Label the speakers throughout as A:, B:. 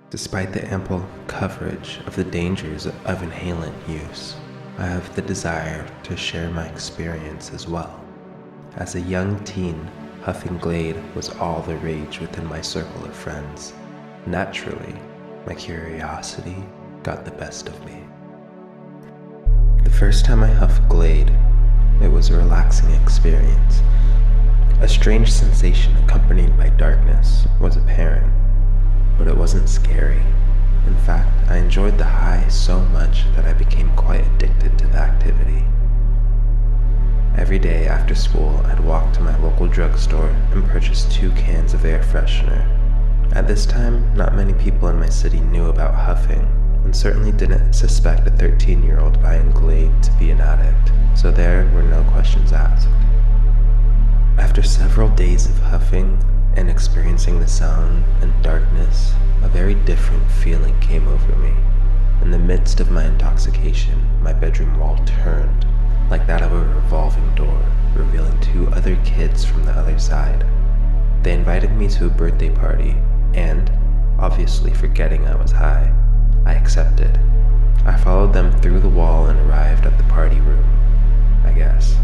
A: Despite the ample coverage of the dangers of inhalant use, I have the desire to share my experience as well. As a young teen, Huffing Glade was all the rage within my circle of friends. Naturally, my curiosity got the best of me. The first time I huffed Glade, it was a relaxing experience. A strange sensation accompanied by darkness was apparent, but it wasn't scary. In fact, I enjoyed the high so much that I became quite addicted to the activity. Every day after school, I'd walk to my local drugstore and purchase 2 cans of air freshener. At this time, not many people in my city knew about huffing, and certainly didn't suspect a 13-year-old buying Glade to be an addict, so there were no questions asked. After several days of huffing and experiencing the sound and darkness, a very different feeling came over me. In the midst of my intoxication, my bedroom wall turned, like that of a revolving door, revealing 2 other kids from the other side. They invited me to a birthday party, and, obviously forgetting I was high, I accepted. I followed them through the wall and arrived at the party room, I guess.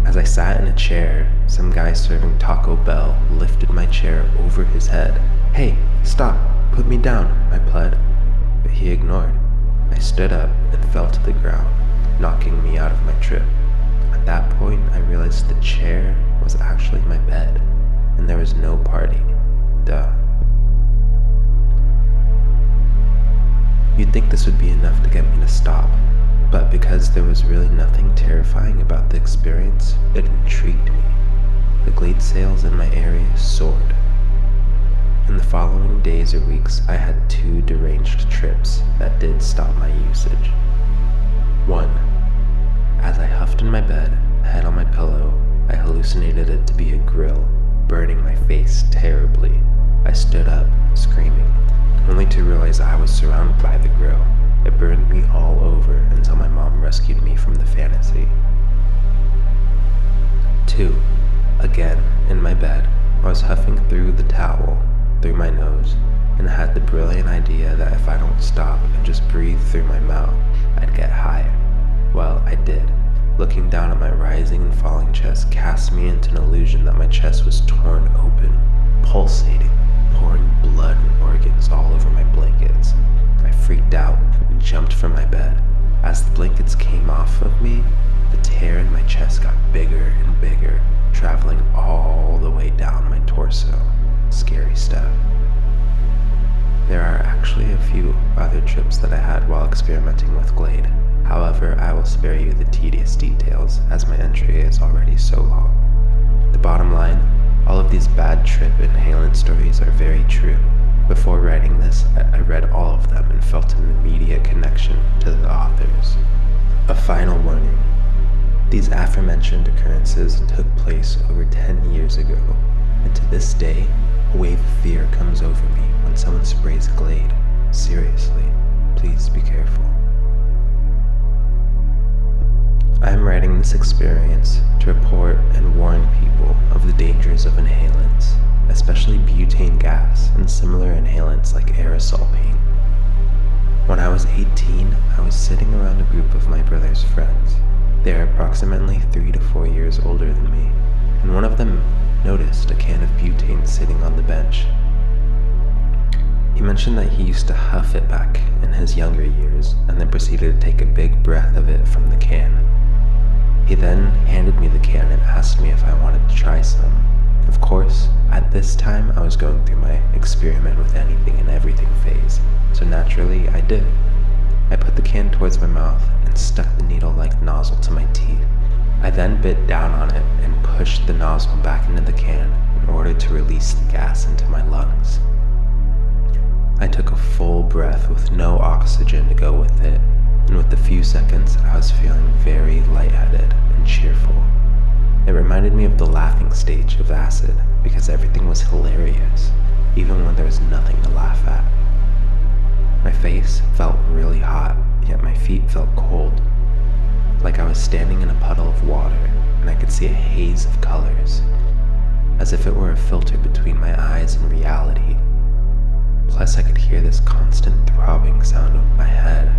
A: As I sat in a chair, some guy serving Taco Bell lifted my chair over his head. "Hey, stop, put me down," I pled, but he ignored. I stood up and fell to the ground, knocking me out of my trip. At that point, I realized the chair was actually my bed, and there was no party. Duh. You'd think this would be enough to get me to stop, but because there was really nothing terrifying about the experience, it intrigued me. The Glade sales in my area soared. In the following days or weeks, I had 2 deranged trips that did stop my usage. 1. As I huffed in my bed, head on my pillow, I hallucinated it to be a grill, burning my face terribly. I stood up, screaming, only to realize I was surrounded by the grill. It burned me all over until my mom rescued me from the fantasy. 2. Again, in my bed, I was huffing through the towel, through my nose, and had the brilliant idea that if I don't stop and just breathe through my mouth, I'd get higher. Well, I did. Looking down at my rising and falling chest cast me into an illusion that my chest was torn open, pulsating, pouring blood and organs all over my blankets. I freaked out and jumped from my bed. As the blankets came off of me, the tear in my chest got bigger and bigger, traveling all the way down my torso. Scary stuff. There are actually a few other trips that I had while experimenting with Glade. However, I will spare you the tedious details as my entry is already so long. The bottom line, all of these bad trip inhalant stories are very true. Before writing this, I read all of them and felt an immediate connection to the authors. A final warning. These aforementioned occurrences took place over 10 years ago, and to this day, a wave of fear comes over me when someone sprays Glade. Seriously, please be careful. I am writing this experience to report and warn people of the dangers of inhalants, especially butane gas and similar inhalants like aerosol paint. When I was 18, I was sitting around a group of my brother's friends. They are approximately 3 to 4 years older than me, and one of them noticed a can of butane sitting on the bench. He mentioned that he used to huff it back in his younger years, and then proceeded to take a big breath of it from the can. He then handed me the can and asked me if I wanted to try some. Of course, at this time I was going through my experiment with anything and everything phase, so naturally I did. I put the can towards my mouth and stuck the needle-like nozzle to my teeth. I then bit down on it and pushed the nozzle back into the can in order to release the gas into my lungs. I took a full breath with no oxygen to go with it, and with a few seconds I was feeling very lightheaded and cheerful. It reminded me of the laughing stage of acid because everything was hilarious, even when there was nothing to laugh at. My face felt really hot, yet my feet felt cold, like I was standing in a puddle of water and I could see a haze of colors, as if it were a filter between my eyes and reality. Plus, I could hear this constant throbbing sound of my head.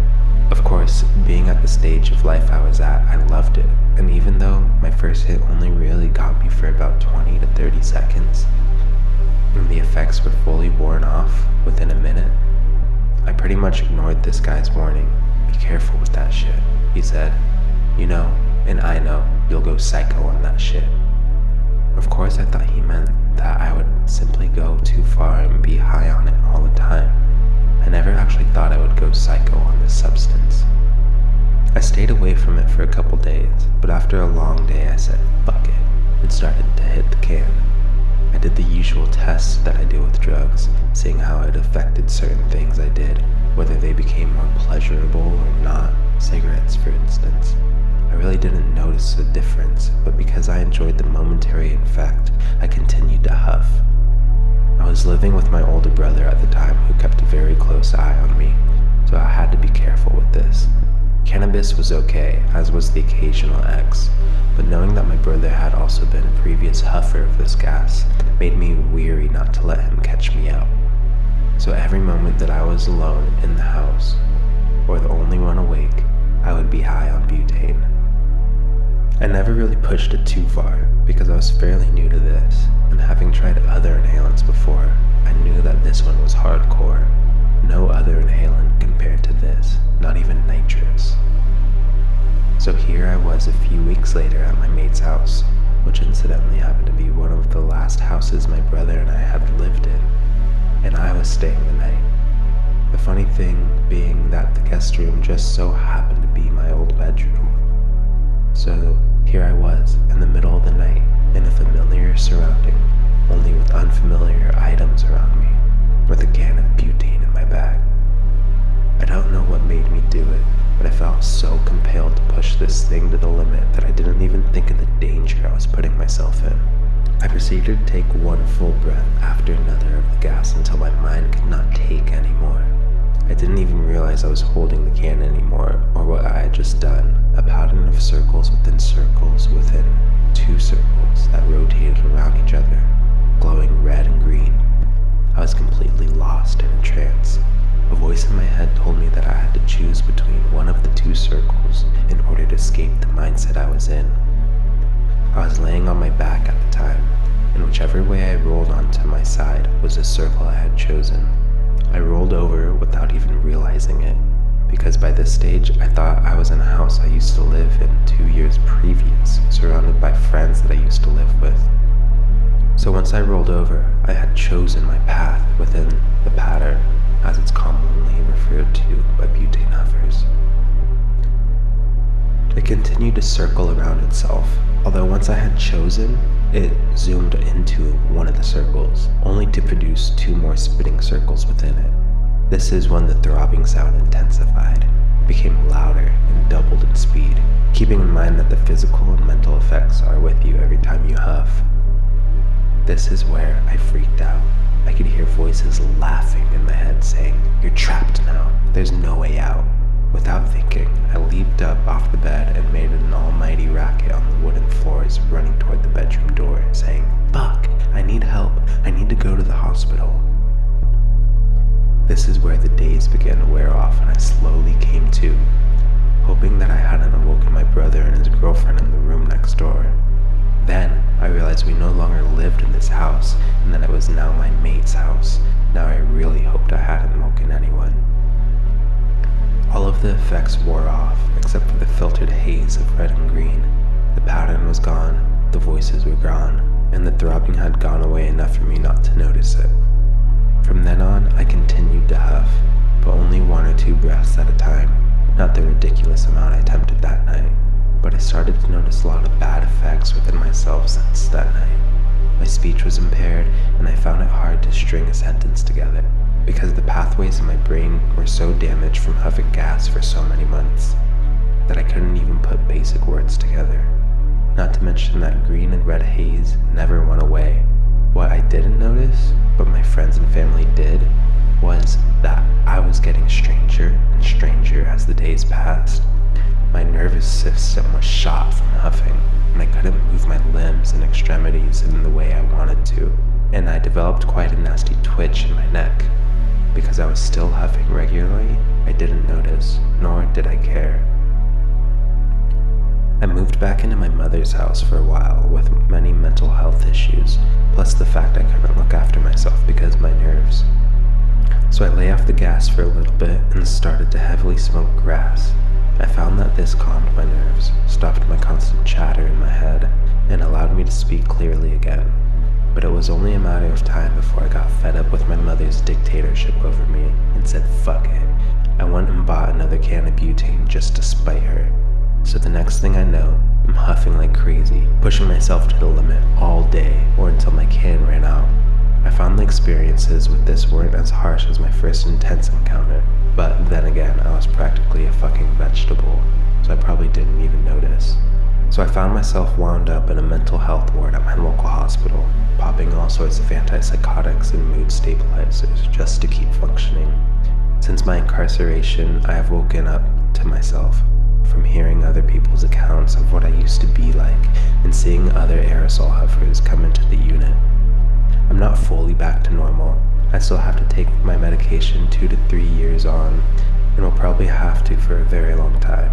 A: Of course, being at the stage of life I was at, I loved it, and even though my first hit only really got me for about 20 to 30 seconds, and the effects were fully worn off within a minute, I pretty much ignored this guy's warning. Be careful with that shit, he said. You know, and I know, you'll go psycho on that shit. Of course, I thought he meant that I would simply go too far and be high on it all the time. I never actually thought I would go psycho on this substance. I stayed away from it for a couple days, but after a long day I said, fuck it, and started to hit the can. I did the usual tests that I do with drugs, seeing how it affected certain things I did, whether they became more pleasurable or not, cigarettes for instance. I really didn't notice a difference, but because I enjoyed the momentary effect, I continued to huff. I was living with my older brother at the time who kept a very close eye on me, so I had to be careful with this. Cannabis was okay, as was the occasional X, but knowing that my brother had also been a previous huffer of this gas made me weary not to let him catch me out. So every moment that I was alone in the house, or the only one awake, I would be high on butane. I never really pushed it too far because I was fairly new to this, and having tried other inhalants before, I knew that this one was hardcore. No other inhalant compared to this, not even nitrous. So here I was a few weeks later at my mate's house, which incidentally happened to be one of the last houses my brother and I had lived in, and I was staying the night. The funny thing being that the guest room just so happened to be my old bedroom. So here I was in the middle of the night in a familiar surrounding, only with unfamiliar items around me, with a can of butane in my bag. I don't know what made me do it, but I felt so compelled to push this thing to the limit that I didn't even think of the danger I was putting myself in. I proceeded to take one full breath after another of the gas until my mind could not take anymore. I didn't even realize I was holding the can anymore, or what I had just done, a pattern of circles within two circles that rotated around each other, glowing red and green. I was completely lost in a trance. A voice in my head told me that I had to choose between one of the two circles in order to escape the mindset I was in. I was laying on my back at the time, and whichever way I rolled onto my side was the circle I had chosen. I rolled over without even realizing it, because by this stage I thought I was in a house I used to live in 2 years previous, surrounded by friends that I used to live with. So once I rolled over, I had chosen my path within the pattern, as it's commonly referred to by butane huffers. It continued to circle around itself, although once I had chosen, it zoomed into one of the circles, only to produce two more spinning circles within it. This is when the throbbing sound intensified, became louder, and doubled in speed, keeping in mind that the physical and mental effects are with you every time you huff. This is where I freaked out. I could hear voices laughing in my head saying, "You're trapped now, there's no way out." Without thinking, I leaped up off the bed and made an almighty racket on the wooden floors, running toward the bedroom door, saying, "Fuck, I need help, I need to go to the hospital." This is where the daze began to wear off and I slowly came to, hoping that I hadn't awoken my brother and his girlfriend in the room next door. Then, I realized we no longer lived in this house and that it was now my mate's house. Now I really hoped I hadn't woken anyone. All of the effects wore off, except for the filtered haze of red and green. The pattern was gone, the voices were gone, and the throbbing had gone away enough for me not to notice it. From then on, I continued to huff, but only 1 or 2 breaths at a time, not the ridiculous amount I attempted that night. But I started to notice a lot of bad effects within myself since that night. My speech was impaired, and I found it hard to string a sentence together, because the pathways in my brain were so damaged from huffing gas for so many months that I couldn't even put basic words together. Not to mention that green and red haze never went away. What I didn't notice, but my friends and family did, was that I was getting stranger and stranger as the days passed. My nervous system was shot from huffing, and I couldn't move my limbs and extremities in the way I wanted to, and I developed quite a nasty twitch in my neck. because I was still huffing regularly, I didn't notice, nor did I care. I moved back into my mother's house for a while with many mental health issues, plus the fact I couldn't look after myself because of my nerves. So I lay off the gas for a little bit and started to heavily smoke grass. I found that this calmed my nerves, stopped my constant chatter in my head, and allowed me to speak clearly again. But it was only a matter of time before I got fed up with my mother's dictatorship over me and said fuck it. I went and bought another can of butane just to spite her. So the next thing I know, I'm huffing like crazy, pushing myself to the limit all day or until my can ran out. I found the experiences with this weren't as harsh as my first intense encounter, but then again, I was practically a fucking vegetable, so I probably didn't even notice. So I found myself wound up in a mental health ward at my local hospital, popping all sorts of antipsychotics and mood stabilizers just to keep functioning. Since my incarceration, I have woken up to myself from hearing other people's accounts of what I used to be like and seeing other aerosol huffers come into the unit. I'm not fully back to normal. I still have to take my medication 2 to 3 years on, and will probably have to for a very long time.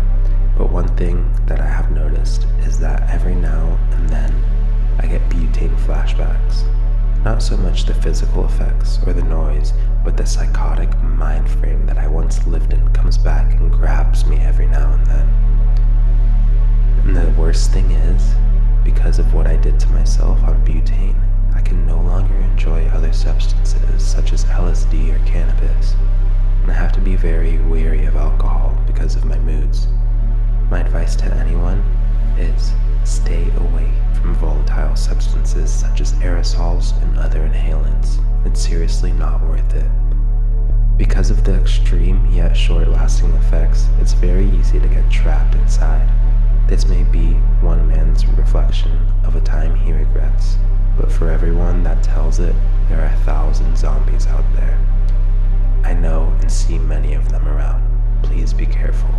A: But one thing that I have noticed is that every now and then I get butane flashbacks. Not so much the physical effects or the noise, but the psychotic mind frame that I once lived in comes back and grabs me every now and then. And the worst thing is, because of what I did to myself on butane, I can no longer enjoy other substances such as LSD or cannabis, and I have to be very wary of alcohol because of my moods. My advice to anyone is stay away from volatile substances such as aerosols and other inhalants. It's seriously not worth it. Because of the extreme yet short-lasting effects, it's very easy to get trapped inside. This may be one man's reflection of a time he regrets, but for everyone that tells it, there are 1,000 zombies out there. I know and see many of them around. Please be careful.